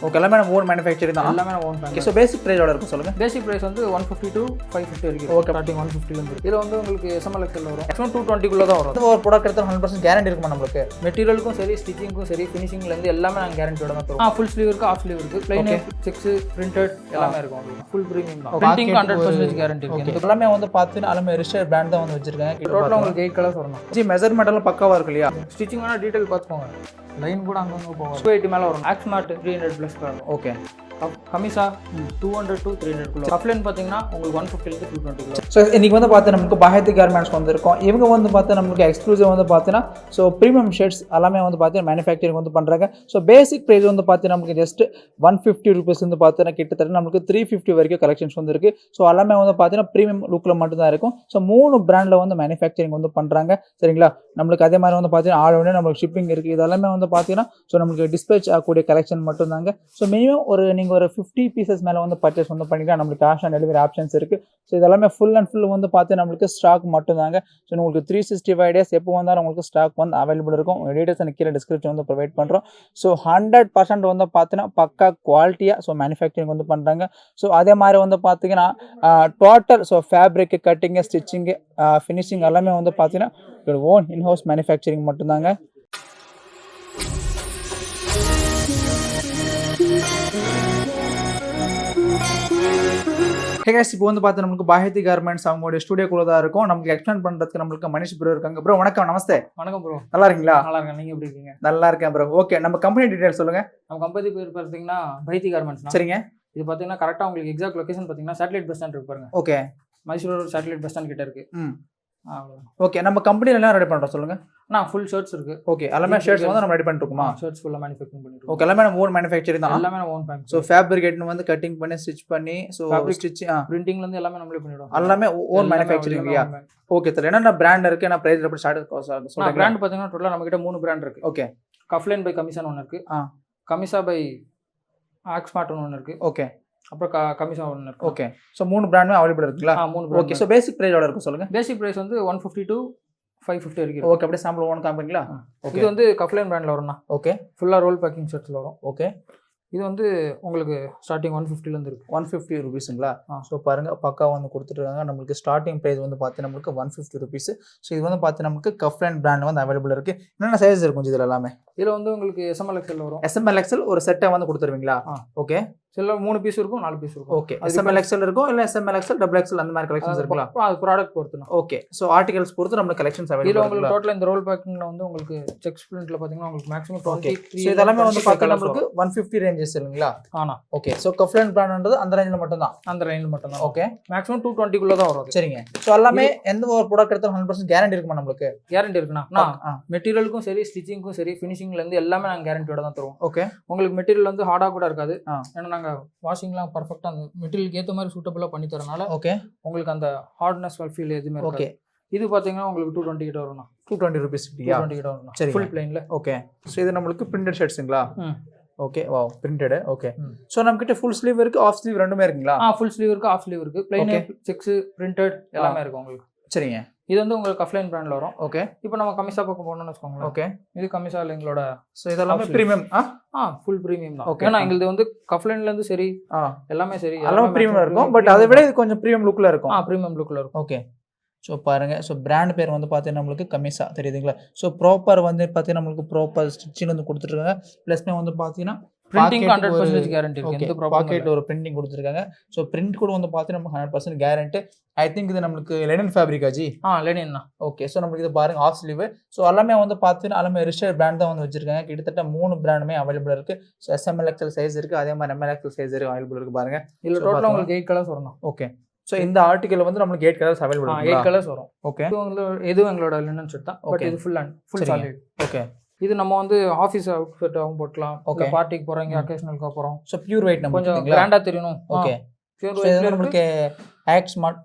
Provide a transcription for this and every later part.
Okay எல்லாமே நம்ம own manufacturing தான். எல்லாமே நம்ம own okay so basic price எவ்வளோ இருக்கும் சொல்லுங்கள். பேசிக் ப்ரைஸ் வந்து 150 to 550 வரைக்கும். ஓகே ஸ்டார்டிங் 150லேருந்து. இதில் வந்து உங்களுக்கு எஸ்எம்எல் எக்ஸ்எல் வரும். மேக்ஸிமம் 220 தான் வரும். ஒரு ப்ராடக்ட் எடுத்தால் 100% கேரண்டி இருக்குமா நம்மளுக்கு? மெட்டீரியலுக்கும் சரி, ஸ்டிச்சிங்க்கும் சரி, ஃபினிஷிங்லேருந்து எல்லாமே நாங்கள் கேரண்டியோட தான் தருவோம். ஃபுல் ஸ்லீவ் இருக்குது, ஆஃப் ஸ்லீவ் இருக்குது, பிளைன் செக்ஸ், பிரிண்டட் எல்லாமே இருக்கும். ஃபுல் ப்ரீமியம் தான். பிரிண்டிங் 100% கேரண்டி இருக்குது. எல்லாமே வந்து பார்த்தீங்கன்னா எல்லாமே ரிஜிஸ்டர்ட் பிராண்ட் தான் வந்து வச்சிருக்காங்க. டோட்டலாக உங்களுக்கு 8 கலர்ஸ் வரணும். மெஷர்மெண்ட் எல்லாம் பக்காவாக இருக்கு இல்லையா? ஸ்டிச்சிங் வேணால் டீட்டெயில் பார்த்துக்கோங்க. லைன் கூட அங்கங்கே போகும். 280 மேலே வரும். ஆக்ஸ்மார்ட் 300+ வரும். ஓகே கமிஷா 200 to 300 கிலோ. கஃப்லைன் பார்த்தீங்கன்னா உங்களுக்கு 150 to 220 கிலோ. ஸோ இன்றைக்கி வந்து பார்த்தா நமக்கு பாஹேத்தி கார்மெண்ட்ஸ் வந்திருக்கோம். இவங்க வந்து பார்த்தா நம்மளுக்கு எக்ஸ்க்ளூசிவ் வந்து பார்த்தீங்கன்னா ஸோ ப்ரீமியம் ஷர்ட்ஸ் எல்லாமே வந்து பார்த்தீங்கன்னா மேனுஃபேக்சரிங் வந்து பண்ணுறாங்க. ஸோ பேசிக் ப்ரைஸ் வந்து பார்த்தீங்கன்னா நமக்கு ஜஸ்ட் 150 rupees வந்து பார்த்தீங்கன்னா கிட்டத்தட்ட நமக்கு 350 வரைக்கும் கலெக்ஷன்ஸ் வந்து இருக்குது. ஸோ எல்லாமே வந்து பார்த்தீங்கன்னா ப்ரீமியம் லுக்கில் மட்டும்தான் இருக்கும். ஸோ 3 பிராண்டில் வந்து மேனுஃபேக்சரிங் வந்து பண்ணுறாங்க. சரிங்களா? நம்மளுக்கு அதே மாதிரி வந்து பார்த்தீங்கன்னா ஆல் ஓவர் நம்மளுக்கு ஷிப்பிங் இருக்குது. இதெல்லாமே வந்து பார்த்தீங்கன்னா ஸோ நம்மளுக்கு டிஸ்பேச் ஆகக்கூடிய கலெக்ஷன் மட்டும்தாங்க. ஸோ மினிமம் நீங்கள் ஒரு 50 பீசஸ் மேலே வந்து பர்ச்சேஸ் வந்து பண்ணிக்கலாம். நம்மளுக்கு கேஷ் ஆன் டெலிவரி ஆப்ஷன்ஸ் இருக்குது. ஸோ இதெல்லாமே ஃபுல் அண்ட் ஃபுல் வந்து பார்த்தீங்கன்னா நம்மளுக்கு ஸ்டாக் மட்டும்தாங்க. ஸோ உங்களுக்கு 365 days எப்போ வந்தாலும் உங்களுக்கு ஸ்டாக் வந்து அவைலபிள் இருக்கும். உங்கள் டீட்டெயில்ஸ் எனக்கு கீழே டிஸ்கிரிப்ஷன் வந்து ப்ரொவைட் பண்ணுறோம். ஸோ 100% வந்து பார்த்தீங்கன்னா பக்கா குவாலிட்டியாக ஸோ மேனுஃபேக்சரிங் வந்து பண்ணுறாங்க. ஸோ அதே மாதிரி வந்து பார்த்தீங்கன்னா டோட்டல் ஸோ ஃபேப்ரிக்கு, கட்டிங்கு, ஸ்டிச்சிங்கு, ஃபினிஷிங் எல்லாமே வந்து பார்த்தீங்கன்னா ஓன் இன்ஹவுஸ் மேனுஃபேக்சரிங் மட்டும்தாங்க. இப்போ வந்து பார்த்து நம்மளுக்கு பாஹேத்தி கார்மெண்ட்ஸ் அவங்களுடைய ஸ்டுடியோக்குள்ள தான் இருக்கும். நமக்கு எக்ஸ்பிளைன் பண்றதுக்கு நம்மளுக்கு மனிஷ் ப்ரோ இருக்காங்க. ப்ரோ வணக்கம். நமஸ்தே. வணக்கம் ப்ரோ. நல்லா இருக்கீங்களா? நல்லா இருக்கேன். நீங்கள் எப்படி இருக்கீங்க? நல்லா இருக்கேன் ப்ரோ. ஓகே நம்ம கம்பெனி டீடைல்ஸ் சொல்லுங்க. நம்ம கம்பெனி பேர் பார்த்தீங்கன்னா பைத்தி கார்மெண்ட்ஸ். சரிங்க. இது பார்த்தீங்கன்னா கரெக்டாக உங்களுக்கு எக்ஸாக்ட் லொகேஷன் பார்த்தீங்கன்னா சேட்டலைட் பஸ் ஸ்டாண்ட் இருக்கு பாருங்க. Okay. Mysore satellite bus stand கிட்ட இருக்கு. ஓகே நம்ம கம்பெனில எல்லாம் ரெடி பண்றோம் சொல்லுங்க. ஃபுல் ஷர்ட்ஸ் இருக்கு. ஓகே எல்லாமே ஷர்ட்ஸ் வந்து நம்ம ரெடி பண்ணிட்டு இருக்கோமா? ஷர்ட்ஸ் ஃபுல்லா மேனுஃபேக்சரிங் பண்ணிட்டு. ஓகே எல்லாமே நம்ம ஓன் மேனுஃபேக்சரிங் தான். எல்லாமே நம்ம ஓன் மேனுஃபேக்சரிங். சோ ஃபேப்ரிகேட் வந்து கட்டிங் பண்ணி ஸ்டிட்ச் பண்ணி சோ ஸ்டிட்ச் பிரிண்டிங்ல இருந்து எல்லாமே நம்மளே பண்ணிடுவோம். எல்லாமே ஓன் மேனுஃபேக்சரிங் இல்லையா? Okay sir. என்னென்ன பிராண்ட் இருக்கு? என்ன பிரைஸ் எப்படி ஸ்டார்ட் சொல்லுங்க. பிராண்ட் பாத்தீங்கன்னா டோட்டலா நம்ம கிட்ட 3 பிராண்ட் இருக்கு. ஓகே. கஃப்லைன் பை கமிஷன் ஒன்னு இருக்கு. கமிஷா பை ஆக்ஸ்மார்ட் ஒன்னு இருக்கு. ஓகே. அப்புறம் கமிஷா ஒன்னு இருக்கு. ஓகே. சோ 3 பிராண்டுமே அவைலபிள் இருக்குங்களா? 3 brand. Okay. So basic price எவ்வளவு இருக்கு சொல்லுங்க. பேசிக் பிரைஸ் வந்து 150 to 550 வரைக்கும். ஓகே அப்படியே சாம்பிள் ஒன் காமிங்களா? இது வந்து கஃப்லைன் பிராண்ட்ல வரும்னா. ஓகே. ஃபுல்லா ரோல் பேக்கிங் ஷர்ட்ஸ்ல வரும். ஓகே. இது வந்து உங்களுக்கு ஸ்டார்டிங் 150 இருந்து இருக்கு. 150 rupeesங்களா? ஸோ பாருங்க பக்கா வந்து கொடுத்துருக்காங்க. நம்மளுக்கு ஸ்டார்டிங் ப்ரைஸ் வந்து பார்த்தீங்கன்னா நம்மளுக்கு 150 rupees. ஸோ இது வந்து பார்த்தீங்கன்னா நமக்கு கஃப்லைன் பிராண்ட் வந்து அவைலபிள் இருக்கு. என்னென்ன சைஸ் இருக்கும் இதில் எல்லாமே? இதில் வந்து உங்களுக்கு எஸ்எம்எல் எக்ஸ்எல் வரும். எஸ்எம்எல் எக்ஸ்எல் ஒரு செட்டை வந்து கொடுத்துருவீங்களா? ஓகே. சில 3 பீஸ் இருக்கும், 4 பீஸ் இருக்கும். ஓகே. எஸ்எம்எல் எக்ஸ்எல் இருக்கும் இல்ல எஸ்எம்எல் எக்ஸ்எல் டபுள் எக்ஸ்எல் அந்த மாதிரி கலெக்ஷன்ஸ் இருக்குங்களா? அது ப்ராடக்ட் பொறுத்து. ஓகே. சோ ஆர்டிகல்ஸ் பொறுத்து நமக்கு கலெக்ஷன்ஸ் அவைலபிள் இருக்கு. உங்களுக்கு டோட்டல் இந்த ரோல் பேக்கிங்ல வந்து உங்களுக்கு செக் ஸ்பிரிண்ட்ல பாத்தீங்கன்னா உங்களுக்கு மேக்ஸिमम 23. சோ இதெல்லாம் வந்து பார்த்தா நமக்கு 150 ரேஞ்சஸ் இல்லீங்களா? ஆனா. ஓகே. சோ கஃப்லைன் பிராண்ட்ன்றது அந்த ரேஞ்சில மட்டும் தான். அந்த ரேஞ்சில மட்டும் தான். ஓகே. மேக்ஸिमम 220 குள்ள தான் வரும். சரிங்க. சோ எல்லாமே எந்த ஒரு ப்ராடக்ட் எடுத்தாலும் 100% கேரண்டி இருக்குமா நம்மளுக்கு? கேரண்டி இருக்குனா மெட்டீரியலுக்கும் சரி, ஸ்டிச்சிங்க்கும் சரி, ஃபினிஷிங்ல இருந்து எல்லாமே நாங்க கேரண்டியோட தான் தருவோம். ஓகே. உங்களுக்கு மெட்டீரியல் வந்து ஹார்டா கூட இருக்காது. ஏன்னா நாங்க வாஷிங்லாம் பர்ஃபெக்ட்டா அந்த மெட்டீரியலுக்கு ஏத்த மாதிரி சூட்டபிளா பண்ணி தரனால ஓகே உங்களுக்கு அந்த ஹார்ட்னஸ் ஃபீல் எதுவுமே இருக்காது. ஓகே. இது பாத்தீங்கன்னா உங்களுக்கு 220 கிட்ட வரும்னா. 220 rupees கிட்டயா? 220 கிட்ட வரும்னா. சரி. ஃபுல் பிளைன்ல. ஓகே. சோ இது நமக்கு பிரிண்டட் ஷர்ட்ஸ்ங்களா? Okay. Wow printed. Okay. So நம்ம கிட்ட ஃபுல் ஸ்லீவ் இருக்கு, ஆஃப் ஸ்லீவ் ரெண்டுமே இருக்குங்களா? ஃபுல் ஸ்லீவ் இருக்கு, ஆஃப் ஸ்லீவ் இருக்கு. பிளைன் செக்ஸ், பிரிண்டட் எல்லாமே இருக்கு உங்களுக்கு. சரிங்க. இது வந்து உங்களுக்கு கஃப்லைன் பிராண்ட்ல வரும். ஓகே. இப்போ நம்ம கமிஷா பக்கம் போறோம்னு வெச்சுக்கோங்க. ஓகே. இது கமிஷால எங்களோட சோ இதெல்லாம் பிரீமியம். ஃபுல் பிரீமியம் தான். ஏன்னா எங்களுது வந்து கஃப்லைன்ல இருந்து சரி எல்லாமே சரி எல்லாமே பிரீமியம் இருக்கும். பட் அதை விட இது கொஞ்சம் பிரீமியம் லுக்ல இருக்கும். பிரீமியம் லுக்ல இருக்கும். ஓகே. ஸோ பாருங்கள். ஸோ பிராண்ட் பேர் வந்து பார்த்தீங்கன்னா நம்மளுக்கு கமிஷா தெரியுதுங்களா? ஸோ ப்ராப்பர் வந்து பார்த்தீங்கன்னா நம்மளுக்கு ப்ராப்பர் ஸ்டிச்சிங் வந்து கொடுத்துருக்காங்க. ப்ளஸ்மே வந்து பார்த்தீங்கன்னா பிரிண்டிங் 100% கேரண்டி இருக்கு. பாக்கெட் ஒரு பிரிண்டிங் கொடுத்துருக்காங்க. ஸோ பிரிண்ட் கூட வந்து பார்த்தீங்கன்னா நமக்கு 100% கேரண்டி. ஐ திங்க் இது நம்மளுக்கு லெனின் ஃபேப்ரிக்கா ஜி? லெனின் தான். ஓகே. ஸோ நம்மளுக்கு இது பாருங்க ஆஃப் ஸ்லீவ். ஸோ எல்லாமே வந்து பார்த்தீங்கன்னா எல்லாமே ரிஜிஸ்டர்ட் பிராண்ட் தான் வந்து வச்சிருக்காங்க. கிட்டத்தட்ட 3 பிராண்டுமே அவைலபிள் இருக்கு. ஸோ எஸ்எம்எல் எக்ஸ்எல் சைஸ் இருக்கு, அதே மாதிரி எம்எல் எக்ஸ்எல் சைஸ் அவைலபிள் இருக்கு பாருங்க. இதில் டோட்டலாக உங்களுக்கு 8 கலர்ஸ் வரணும். ஓகே. ஸோ இந்த ஆர்டிகல் வந்து நம்மளுக்கு 8 கலர்ஸ் அவைலபிள். 8 கலர்ஸ் வரும். ஓகே. இதுவும் எங்களோட லினன் ஷர்ட் தான். பட் இது ஃபுல் சாலிட். ஓகே. இது நம்ம வந்து ஆஃபீஸ் அவுட்ஃபிட்டாகவும் போட்டுக்கலாம். ஓகே. பார்ட்டிக்கு போறீங்க, அக்கேஷனலுக்கு போறோம். ஸோ பியூர் ஒயிட் நம்ம கொஞ்சம் கிராண்டா தெரியணும். ஓகே. பியூர் ஒயிட் நம்மளுக்கு ஆக்ஸ்மார்ட்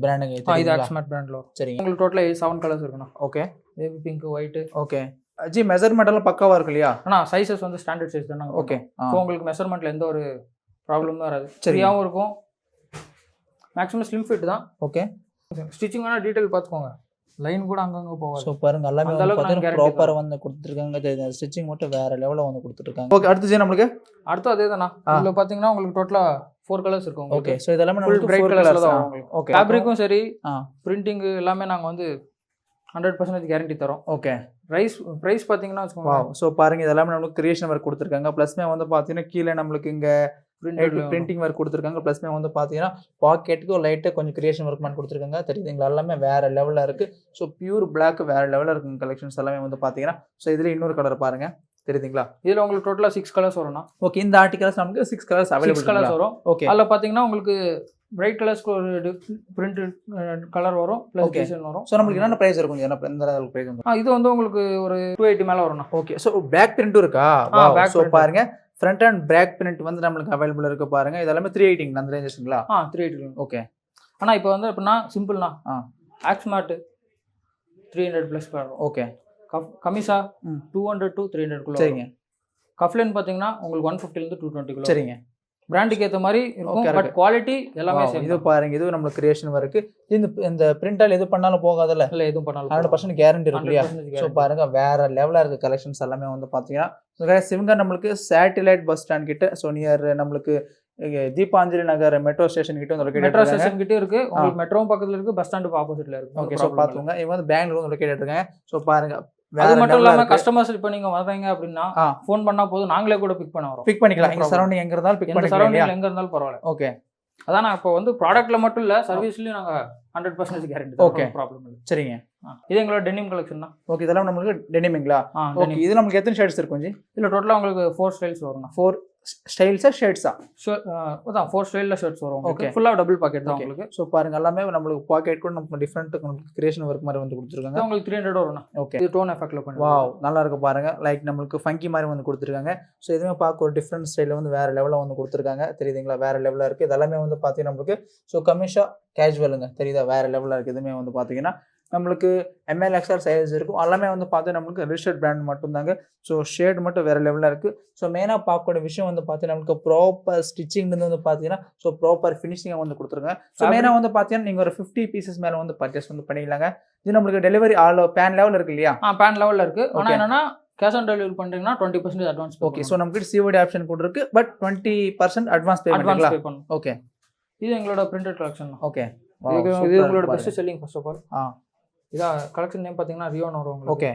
பிராண்டுங்க. இது ஆக்ஸ்மார்ட் பிராண்ட்ல வரும். சரி. உங்களுக்கு டோட்டலா 7 கலர்ஸ் இருக்குண்ணா. Okay. Baby pink, white. Okay. G measurement எல்லாம் பக்காவா இருக்கு இல்லையா? சைஸஸ் வந்து ஸ்டாண்டர்ட் சைஸ் தானே. ஓகே. ஸோ உங்களுக்கு மெஷர்மெண்ட்ல எந்த ஒரு ப்ராப்ளமும் வராது. சரியாகவும் இருக்கும். மேக்ஸிமம் ஸ்லிம் ஃபிட் தான். ஓகே. ஸ்டிச்சிங் வேணா டீடைல் பார்த்துக்கோங்க. லைன் கூட அங்கங்க போவாது. ஸோ பாருங்க எல்லாமே அந்த அளவுக்கு பார்த்தீங்கன்னா guarantee ப்ராப்பராக வந்து கொடுத்துருக்காங்க. ஸ்டிச்சிங் மட்டும் வேற லெவலில் வந்து கொடுத்துருக்காங்க. ஓகே, அடுத்து நம்மளுக்கு அடுத்து அதே தானா. இதுல பாத்தீங்கன்னா உங்களுக்கு டோட்டலா 4 கலர்ஸ் இருக்கு உங்களுக்கு. ஓகே, ஸோ இதெல்லாம் ஃபுல் நமக்கு பிரைட் கலர்ஸ்ல தான் வரும் உங்களுக்கு. ஓகே, ஃபேப்ரிக்கும் சரி பிரிண்டிங் எல்லாமே நாங்க வந்து 100% கேரண்டி தரோம். ஓகே, பிரைஸ் பாத்தீங்கன்னா வச்சுக்கோங்க. வாவ். ஸோ பாருங்க இதெல்லாம் நம்மளுக்கு கிரியேஷன் ஒர்க் கொடுத்துருக்காங்க. ப்ளஸ்மே வந்து பார்த்தீங்கன்னா கீழே நம்மளுக்கு இங்கே பிரிண்டிங் ஒர்க் கொடுத்துருக்காங்க. ப்ளஸ்மே வந்து பார்த்தீங்கன்னா பாக்கெட்டுக்கு லைட்டாக கொஞ்சம் கிரியேஷன் ஒர்க் பண்ணி கொடுத்துருக்காங்க. தெரியுதுங்களா, எல்லாமே வேற லெவலில் இருக்கு. ஸோ பியூர் பிளாக் வேற லெவலில் இருக்குங்க கலெக்ஷன்ஸ் எல்லாமே வந்து பார்த்தீங்கன்னா. ஸோ இதில் இன்னொரு கலர் பாருங்க, தெரியுதுங்களா. இதுல உங்களுக்கு டோட்டலா 6 கலர்ஸ் வரும்னா. ஓகே, இந்த ஆர்டிகல்ஸ் நமக்கு 6 கலர்ஸ் அவைலபிள் கலர்ஸ் வரும். ஓகே, அதுல பாத்தீங்கன்னா உங்களுக்கு பிரைட் கலர்ஸ்க்கு ஒரு பிரிண்ட் கலர் வரும் ப்ளஸ் டிசைன் வரும். ஸோ நம்மளுக்கு என்னென்ன பிரைஸ் இருக்கும்? என்ன எந்த அளவுக்கு பிரைஸ் வந்து? இது வந்து உங்களுக்கு ஒரு 280 மேல வரும்னா. ஓகே, ஸோ பேக் பிரிண்ட்டும் இருக்கா? ஸோ பாருங்க ஃப்ரண்ட் அண்ட் பேக் பிரிண்ட் வந்து நம்மளுக்கு அவைலபிள் இருக்கு பாருங்க. இது எல்லாமே 380 அந்த ரேஞ்சஸ்ங்களா? 380. ஓகே. ஆனா இப்போ வந்து எப்படின்னா சிம்பிள்னா ஆக்ஸ்மார்ட் 300 பிளஸ் வரும். ஓகே. கமிசா 200 to 300 குள்ள. சரிங்க. கஃப்லைன் பாத்தீங்கன்னா உங்களுக்கு 150 இருந்து 220 குள்ள. சரிங்க. பிராண்டுக்கு ஏற்ற மாதிரி இருக்கும். பட் குவாலிட்டி எல்லாமே சேம். இது பாருங்க, இது நம்மளுக்கு கிரியேஷன் இருக்கு. இந்த பிரிண்டால் எது பண்ணாலும் போகாதல்ல? இல்ல, எதுவும் பண்ணாலும் 100% கேரண்டி இருக்கு இல்லையா? ஸோ பாருங்க வேற லெவலா இருக்கு கலெக்ஷன்ஸ் எல்லாமே வந்து பாத்தீங்கன்னா. சிவங்க நம்மளுக்கு சேட்டலைட் பஸ் ஸ்டாண்ட் கிட்ட, ஸோ நியர் நம்மளுக்கு தீபாஞ்சலி நகர் மெட்ரோ ஸ்டேஷன் கிட்ட வந்து மெட்ரோ ஸ்டேஷன் கிட்ட இருக்கு. உங்களுக்கு மெட்ரோவும் பக்கத்துல இருக்கு, பஸ் ஸ்டாண்டுக்கு ஆப்போசிட்ல இருக்கு. ஓகே, ஸோ பாத்துங்க இவங்க வந்து பெங்களூர் வந்து லொகேட் இருக்காங்க. ஸோ பாருங்க அது மட்டும் இல்லாம கஸ்டமர்ஸ் இப்போ நீங்க வர்றீங்க அப்படின்னா ஃபோன் பண்ணா போதும், நாங்களே கூட பிக் பண்ண வரோம். பிக் பண்ணிக்கலாம். இங்க சரௌண்டிங் எங்க இருந்தாலும் பிக் பண்ணிக்கலாம். சரௌண்டிங்ல எங்க இருந்தாலும் பரவாயில்லை. ஓகே, அதான் நான் இப்போ வந்து ப்ராடக்ட்ல மட்டும் இல்ல சர்வீஸ்லயும் நாங்க 100% கேரண்டி தரோம். ஓகே, ப்ராப்ளம் இல்லை. சரிங்க. இது எங்களோட டெனிம் கலெக்ஷன் தான். ஓகே, இதெல்லாம் நம்மளுக்கு டெனிமிங்களா? ஓகே, இது நமக்கு எத்தனை ஷேட்ஸ் இருக்கும் ஜி? இல்ல டோட்டலா உங்களுக்கு 4 ஸ்டைல்ஸ் வரும். 4 ஸ்டைல்ஸா ஷேட்ஸா? அதான் 4 ஸ்டைல்ல ஷர்ட்ஸ் வரும். ஓகே, ஃபுல்லா டபுள் பாக்கெட் தான் உங்களுக்கு. சோ பாருங்க எல்லாமே நம்மளுக்கு பாக்கெட் கூட நம்ம டிஃபரண்ட் கிரியேஷன் ஒர்க் மாதிரி வந்து கொடுத்துருக்காங்க. உங்களுக்கு 300 வரும். ஓகே, இது டோன் எஃபெக்ட்ல பண்ணி. வாவ், நல்லா இருக்கு பாருங்க. லைக் நம்மளுக்கு ஃபங்கி மாதிரி வந்து கொடுத்துருக்காங்க. ஸோ இதுவுமே பார்க்க ஒரு டிஃப்ரெண்ட் ஸ்டைலில் வந்து வேற லெவலில் வந்து கொடுத்துருக்காங்க. தெரியுதுங்களா, வேற லெவலில் இருக்கு. இதெல்லாமே வந்து பார்த்தீங்கன்னா நம்மளுக்கு ஸோ கமிஷா கேஜுவலுங்க, தெரியுதா, வேற லெவலில் இருக்கு. இதுவுமே வந்து பார்த்தீங்கன்னா நம்மளுக்கு ML XL சைஸ் இருக்கும். எல்லாமே வந்து பார்த்து நம்மளுக்கு ரிஜிஸ்டர்ட் பிராண்ட் மட்டும்தாங்க. ஸோ ஷேட் மட்டும் வேறு லெவலில் இருக்குது. ஸோ மெயினாக பார்க்கக்கூடிய விஷயம் வந்து பார்த்தீங்கன்னா நம்மளுக்கு ப்ராப்பர் ஸ்டிச்சிங்லேருந்து வந்து பார்த்தீங்கன்னா ஸோ ப்ராப்பர் ஃபினிஷிங்காக வந்து கொடுத்துருங்க. ஸோ மெயினாக வந்து பார்த்தீங்கன்னா நீங்கள் ஒரு 50 பீசஸ் மேலே வந்து பர்ச்சேஸ் வந்து பண்ணிக்கலாங்க. இது நம்மளுக்கு டெலிவரி பேன் லெவலில் இருக்கு இல்லையா? பேன் லெவலில் இருக்குது. ஆனால் என்னன்னா கேஷ் ஆன் டெலிவரி பண்ணுறீங்கன்னா 20% அட்வான்ஸ். ஓகே, ஸோ நமக்கு COD ஆப்ஷன் கூட இருக்குது. பட் 20% அட்வான்ஸ் பே பண்ணணும். ஓகே, இது எங்களோட பிரிண்டட் கலெக்ஷன். ஓகே, இது உங்களோட best selling first of all. இதான் கலெக்ஷன் நேம் பார்த்தீங்கன்னா ரியோன் வரும். ஓகே,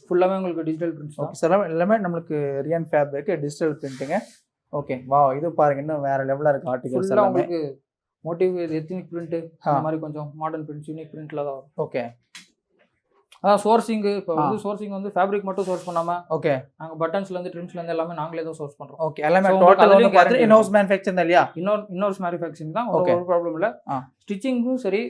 ஃபுல்லாமே உங்களுக்கு டிஜிட்டல் பிரிண்ட்ஸ். ஓகே சார், எல்லாமே நம்மளுக்கு ரியன் ஃபேப்ரிக் டிஜிட்டல் பிரிண்டிங்க. ஓகே, வாவ், இது பாருங்க இன்னும் வேற லெவலில் இருக்கு ஆர்டிகல்ஸ் எல்லாமே. உங்களுக்கு மோட்டிவ் எத்னிக் பிரிண்ட் அந்த மாதிரி கொஞ்சம் மாடர்ன் பிரிண்ட்ஸ் யூனிக் பிரிண்ட்ல தான் வரும். ஓகே, அதான் சோர்சிங் இப்போ வந்து சோர்சிங் வந்து ஃபேப்ரிக் மட்டும் சோர்ஸ் பண்ணாம ஓகே நாங்க பட்டன்ஸ்ல இருந்து ட்ரிம்ஸ்ல இருந்து எல்லாமே நாங்களே தான் சோர்ஸ் பண்றோம். ஓகே, எல்லாமே டோட்டல் வந்து பாத்தீங்கன்னா இன்ஹவுஸ் மேனுஃபேக்சரிங் தான் இல்லையா? இன்னொரு மேனுஃபேக்சரிங் தான். ஒரு ப்ராப்ளம் இல்ல. ஸ்டிச்சிங்கும் சரி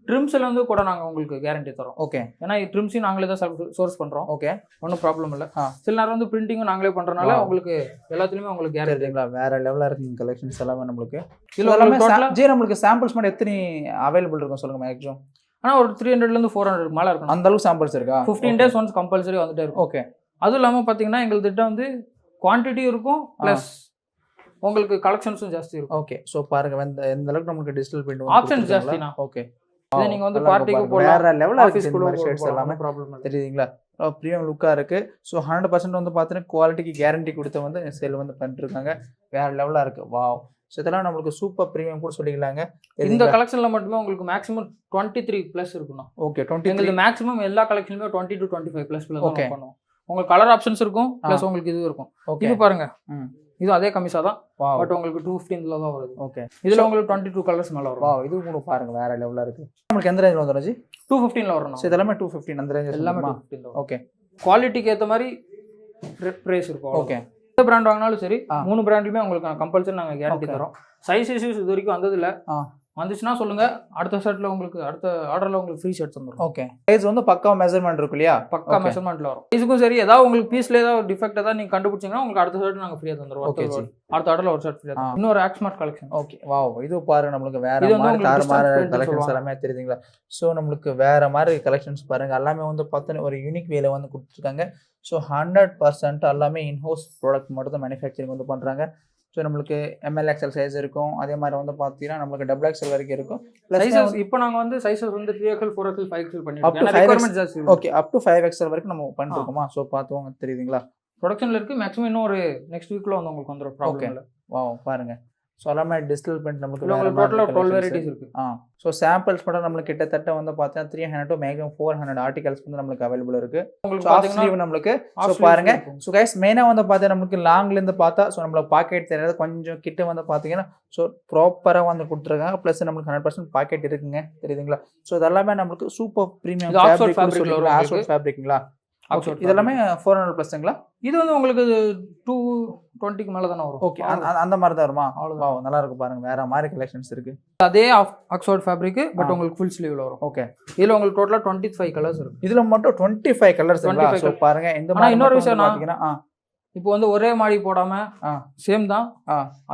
ட்ரிம்ஸ்ல வந்து கூட நாங்க உங்களுக்கு கேரண்டி தரோம். ஓகே, ஏன்னா ட்ரிம்ஸையும் நாங்களே தான் சோர்ஸ் பண்றோம். ஓகே, ஒன்றும் ப்ராப்ளம் இல்லை. சில நேரம் வந்து பிரிண்டிங்கும் நாங்களே பண்றதுனால உங்களுக்கு எல்லாத்துலயுமே உங்களுக்கு கேரண்டிங்களா வேற லெவலா இருக்கு கலெக்ஷன்ஸ் எல்லாமே நம்மளுக்கு. இதுல எல்லாமே ஜி நம்மளுக்கு சாம்பிள்ஸ் மட்டும் எத்தனை அவைலபிள் இருக்கும் சொல்லுங்க மேக்ஸிமம்? ஆனால் ஒரு 300 இருந்து 400 மேலே இருக்கும். அந்த அளவுக்கு சாம்பிள்ஸ் இருக்கா? 15 days ஒன்ஸ் கம்பல்சரி வந்துட்டே இருக்கும். ஓகே, அதுவும் இல்லாமல் பார்த்தீங்கன்னா எங்கள்கிட்ட வந்து குவான்டிட்டி இருக்கும் ப்ளஸ் உங்களுக்கு கலெக்ஷன்ஸும் ஜாஸ்தி இருக்கும். ஓகே, ஸோ பாருங்க எந்த அளவுக்கு நமக்கு டிஜிட்டல் பிரிண்ட் ஆப்ஷன்ஸ் ஜாஸ்தினா. ஓகே, இதை நீங்கள் வந்து பார்ட்டிக்கு போகலாம், வேற லெவலில் ஆஃபீஸ் கூட ஷர்ட்ஸ் எல்லாமே ப்ராப்ளம் இல்லை. தெரியுதுங்களா, ப்ரீமியம் லுக்காக இருக்கு. ஸோ 100% வந்து பார்த்தீங்கன்னா குவாலிட்டிக்கு கேரண்டி கொடுத்து வந்து சேல் வந்து பண்ணிட்டு இருக்காங்க. வேற லெவலாக இருக்கு. வாவ், ஸோ இதெல்லாம் நம்மளுக்கு சூப்பர் ப்ரீமியம் கூட சொல்லிக்கலாங்க. இந்த கலெக்ஷன்ல மட்டுமே உங்களுக்கு மேக்ஸிமம் 23+ இருக்குண்ணா. ஓகே, 20 எங்களுக்கு மேக்ஸிமம் எல்லா கலெக்ஷன்லயுமே 20 to 25+ தான் பண்ணுவோம். உங்களுக்கு கலர் ஆப்ஷன்ஸ் இருக்கும் ப்ளஸ் உங்களுக்கு இது இருக்கும். இது பாருங்க, இது அதே கமிஷா தான், பட் உங்களுக்கு 215 தான் வருது. ஓகே, இதுல உங்களுக்கு 22 கலர்ஸ் மேல வரும். வாவ், இது கூட பாருங்க வேற லெவலா இருக்கு. நமக்கு எந்த ரேஞ்சில வந்துரும் ஜி? 215 வரும். சோ இதெல்லாம் 215 அந்த ரேஞ்சில எல்லாமே 215. ஓகே, குவாலிட்டிக்கு ஏத்த மாதிரி பிரைஸ் இருக்கும். ஓகே, எந்த பிராண்ட் வாங்கினாலும் சரி 3 பிராண்ட்லயுமே உங்களுக்கு கம்பல்சரி நாங்க கேரண்டி தரோம். சைஸ் இஷ்யூஸ் இது வரைக்கும் வந்தது இல்ல. வந்துச்சுன்னா சொல்லுங்க, அடுத்த ஷர்ட்ல உங்களுக்கு அடுத்த ஆர்டர்ல உங்களுக்கு ஃப்ரீ ஷர்ட்ஸ் வந்துரும். ஓகே, சைஸ் வந்து பக்கா மெஷர்மென்ட் இருக்கு இல்லையா? பக்கா மெஷர்மென்ட்ல வரும். இதுக்கும் சரி ஏதாவது உங்களுக்கு பீஸ்ல ஏதாவது டிஃபெக்ட் ஏதாவது நீங்க கண்டுபிடிச்சீங்கன்னா உங்களுக்கு அடுத்த ஷர்ட் நாங்க ஃப்ரீயா தந்துருவோம். ஓகே, அடுத்த ஆர்டர்ல ஒரு ஷர்ட் ஃப்ரீயா தந்துருவோம். இன்னொரு ஆக்ஸ்மார்ட் கலெக்ஷன். ஓகே, வாவ், இது பாருங்க நம்மளுக்கு வேற மாதிரி தாறுமாற கலெக்ஷன்ஸ் எல்லாமே தெரியுதுங்களா? சோ நம்மளுக்கு வேற மாதிரி கலெக்ஷன்ஸ் பாருங்க, எல்லாமே வந்து பார்த்தா ஒரு யூனிக் வேல வந்து கொடுத்துருக்காங்க. ஸோ 100% எல்லாமே இன்ஹவுஸ் ப்ராடக்ட் மட்டும் தான் மேனுஃபேக்சரிங் வந்து பண்ணுறாங்க. ஸோ நம்மளுக்கு ML XL சைஸ் இருக்கும், அதே மாதிரி வந்து பார்த்தீங்கன்னா நம்மளுக்கு XXL வரைக்கும் இருக்கும். ப்ளஸ் இப்போ நாங்கள் வந்து சைஸஸ் வந்து 3XL 4XL 5XL பண்ணிருக்கோம். ஓகே, அப் டு 5XL வரைக்கும் நம்ம பண்ணிருக்கோமா? ஸோ பார்த்துவாங்க, தெரியுதுங்களா? ப்ரொடக்ஷனில் இருக்குது. மேக்ஸிமம் இன்னும் ஒரு நெக்ஸ்ட் வீக்கில் வந்து உங்களுக்கு வந்துடும். ப்ராப்ளம் இல்லை. பாருங்க. ஸோ எல்லாமே டிஜிட்டல் பிரிண்ட் நம்மளுக்கு டோட்டலாக 12 வெரைட்டிஸ் இருக்குது. ஸோ சாம்பிள்ஸ் மட்டும் நம்மளுக்கு கிட்டத்தட்ட வந்து பார்த்தீங்கன்னா 300 to மேக்ஸிமம் 400 ஆர்டிகல்ஸ் வந்து நம்மளுக்கு அவைலபிள் இருக்கு. உங்களுக்கு பார்த்தீங்கன்னா நம்மளுக்கு ஸோ பாருங்க. ஸோ கைஸ் மெயினாக வந்து பார்த்தீங்கன்னா நம்மளுக்கு லாங்லேருந்து பார்த்தா ஸோ நம்மளுக்கு பாக்கெட் தெரியாது, கொஞ்சம் கிட்ட வந்து பார்த்தீங்கன்னா ஸோ ப்ராப்பராக வந்து கொடுத்துருக்காங்க. ப்ளஸ் நம்மளுக்கு 100% பாக்கெட் இருக்குங்க, தெரியுதுங்களா? ஸோ இதெல்லாமே நம்மளுக்கு சூப்பர் ப்ரீமியம் ஃபேப்ரிக்ங்களா? இதெல்லாமே 400 ப்ளஸ்ங்களா? இது வந்து உங்களுக்கு 220க்கு மேலே தானே வரும். ஓகே, அந்த மாதிரி தான் வருமா? அவ்வளோதான். நல்லா இருக்கு பாருங்க, வேற மாதிரி கலெக்ஷன்ஸ் இருக்கு. அதே ஆக்ஸ்ஃபோர்ட் ஃபேப்ரிக், பட் உங்களுக்கு ஃபுல் ஸ்லீவ்ல வரும். ஓகே, இதுல உங்களுக்கு டோட்டலா 25 கலர்ஸ் இருக்கு. இதுல மட்டும் 25 கலர்ஸ் இருக்கு. சோ பாருங்க, இந்த மாதிரி இன்னொரு விஷயம் பாத்தீங்கன்னா இப்போ வந்து ஒரே மாதிரி போடாம சேம் தான்,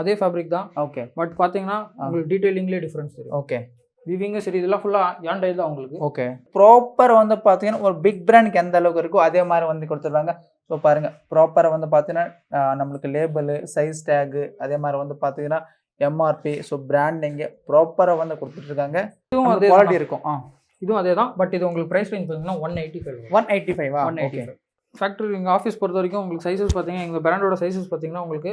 அதே ஃபேப்ரிக் தான். ஓகே, பட் பாத்தீங்கன்னா உங்களுக்கு டீடைலிங்லயே டிஃபரன்ஸ் தெரியும். ஓகே, வீவிங்கும் சரி, இதெல்லாம் ஃபுல்லா ஏன் டைல் தான் உங்களுக்கு. ஓகே, ப்ராப்பர் வந்து பார்த்தீங்கன்னா ஒரு பிக் பிராண்டுக்கு எந்த அளவுக்கு இருக்கோ அதே மாதிரி வந்து கொடுத்துருவாங்க. ஸோ பாருங்க, ப்ராப்பராக வந்து பார்த்தீங்கன்னா நம்மளுக்கு லேபிள், சைஸ் டேகு, அதே மாதிரி வந்து பார்த்தீங்கன்னா MRP, ஸோ பிராண்டிங்க ப்ராப்பராக வந்து கொடுத்துட்ருக்காங்க. இதுவும் அதே குவாலிட்டி இருக்கும். இதுவும் அதே தான், பட் இது உங்களுக்கு ப்ரைஸ் ரேஞ்ச் பார்த்தீங்கன்னா 185. ஃபேக்டரி எங்கள் ஆஃபீஸ் பொறுத்த வரைக்கும் உங்களுக்கு சைஸஸ் பார்த்தீங்கன்னா எங்கள் பிராண்டோட சைஸஸ் பார்த்தீங்கன்னா உங்களுக்கு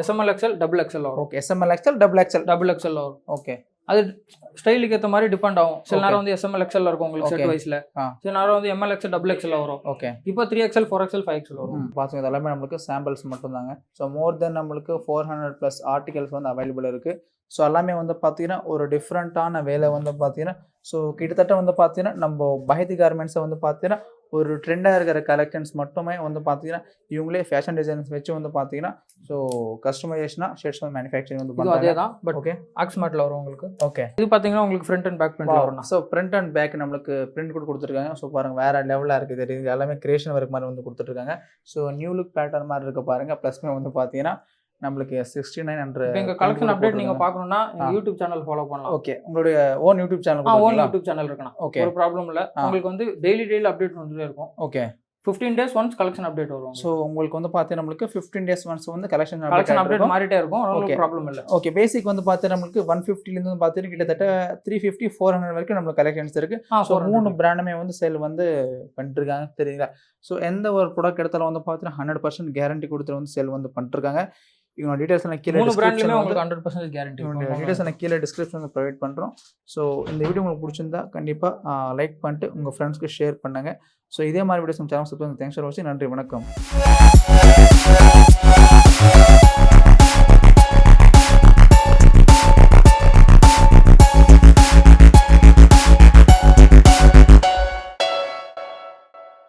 SML XL XXL வரும். ஓகே, SML XL XXL வரும். ஓகே, அது ஸ்டைலுக்கு ஏற்ற மாதிரி டிபெண்ட் ஆகும். சில நேரம் வந்து SML XL இருக்கும் உங்களுக்கு செட் வைஸ்ல, சில நேரம் வந்து ML XL XXL வரும். ஓகே, இப்போ 3XL 4XL 5XL வரும். பாருங்க, இதெல்லாமே நம்மளுக்கு சாம்பிள்ஸ் மட்டும் தாங்க. ஸோ மோர் தென் நம்மளுக்கு 400+ ஆர்டிகல்ஸ் வந்து அவைலபிள் இருக்கு. ஸோ எல்லாமே வந்து பார்த்தீங்கன்னா ஒரு டிஃப்ரெண்ட்டான வேலை வந்து பார்த்தீங்கன்னா ஸோ கிட்டத்தட்ட வந்து பார்த்தீங்கன்னா நம்ம பஹேதி கார்மெண்ட்ஸை வந்து பார்த்தீங்கன்னா ஒரு ட்ரெண்டாக இருக்கிற கலெக்ஷன்ஸ் மட்டுமே வந்து பார்த்தீங்கன்னா இவங்களே ஃபேஷன் டிசைன்ஸ் வச்சு வந்து பார்த்தீங்கன்னா ஸோ கஸ்டமைசேஷனாக ஷர்ட்ஸ் வந்து மேனுஃபேக்சரிங் வந்து பண்ணுறாங்க. அதே தான், பட் ஓகே ஆக்ஸ்மார்ட்டில் வரும் உங்களுக்கு. ஓகே, இது பார்த்தீங்கன்னா உங்களுக்கு ஃப்ரண்ட் அண்ட் பேக் பிரிண்ட் வரும். ஸோ ஃப்ரண்ட் அண்ட் பேக் நம்மளுக்கு பிரிண்ட் கூட கொடுத்துருக்காங்க. ஸோ பாருங்கள், வேறு லெவலாக இருக்குது, தெரியுது. எல்லாமே கிரியேஷன் ஒர்க் மாதிரி வந்து கொடுத்துட்ருக்காங்க. ஸோ நியூ லுக் பேட்டர்ன் மாதிரி இருக்க பாருங்கள். ப்ளஸ்மே வந்து பார்த்தீங்கன்னா நம்மளுக்கு 6900. எங்க கலெக்ஷன் அப்டேட் நீங்க பார்க்கணும்னா எங்க யூடியூப் சேனல் ஃபாலோ பண்ணலாம். ஓகே, உங்களுடைய ஓன் யூடியூப் சேனல் இருக்குனா ஓகே, ஒரு ப்ராப்ளம் இல்ல. உங்களுக்கு வந்து டெய்லி அப்டேட் வந்துட்டே இருக்கும். Okay, 15 days once collection update வரும். ஸோ உங்களுக்கு வந்து பார்த்தீங்கன்னா நம்மளுக்கு 15 days ஒன்ஸ் வந்து கலெக்ஷன் அப்டேட் மாறிட்டே இருக்கும். ஒன்றும் ப்ராப்ளம் இல்லை. ஓகே, பேசிக் வந்து பார்த்தீங்கன்னா நம்மளுக்கு 150லேருந்து வந்து பார்த்தீங்கன்னா கிட்டத்தட்ட 350 400 வரைக்கும் நம்மளுக்கு கலெக்ஷன்ஸ் இருக்கு. ஸோ 3 பிராண்டுமே வந்து சேல் வந்து பண்ணிட்டுருக்காங்க, தெரியுங்களா? ஸோ எந்த ஒரு ப்ராடக்ட் எடுத்தாலும் வந்து பார்த்தீங்கன்னா 100% கேரண்டி கொடுத்துட்டு வந்து சேல் வந்து பண்ணிட்டுருக்காங்க. இவங்க டீடைல்ஸ் நான் கீழே டிஸ்கிரிப்ஷன்ல உங்களுக்கு 100% கேரண்டி டீடைல்ஸ் நான் கீழே டிஸ்கிரிப்ஷன்ல ப்ரொவைட் பண்ணுறோம். ஸோ இந்த வீடியோ உங்களுக்கு பிடிச்சிருந்தா கண்டிப்பாக லைக் பண்ணிட்டு உங்கள் ஃப்ரெண்ட்ஸ்க்கு ஷேர் பண்ணுங்க. ஸோ இதே மாதிரி வீடியோஸ் நம்ம சேனல் சப்ஸ்கிரைப். தேங்க்ஸ் ஃபார் வாட்சிங். நன்றி, வணக்கம்.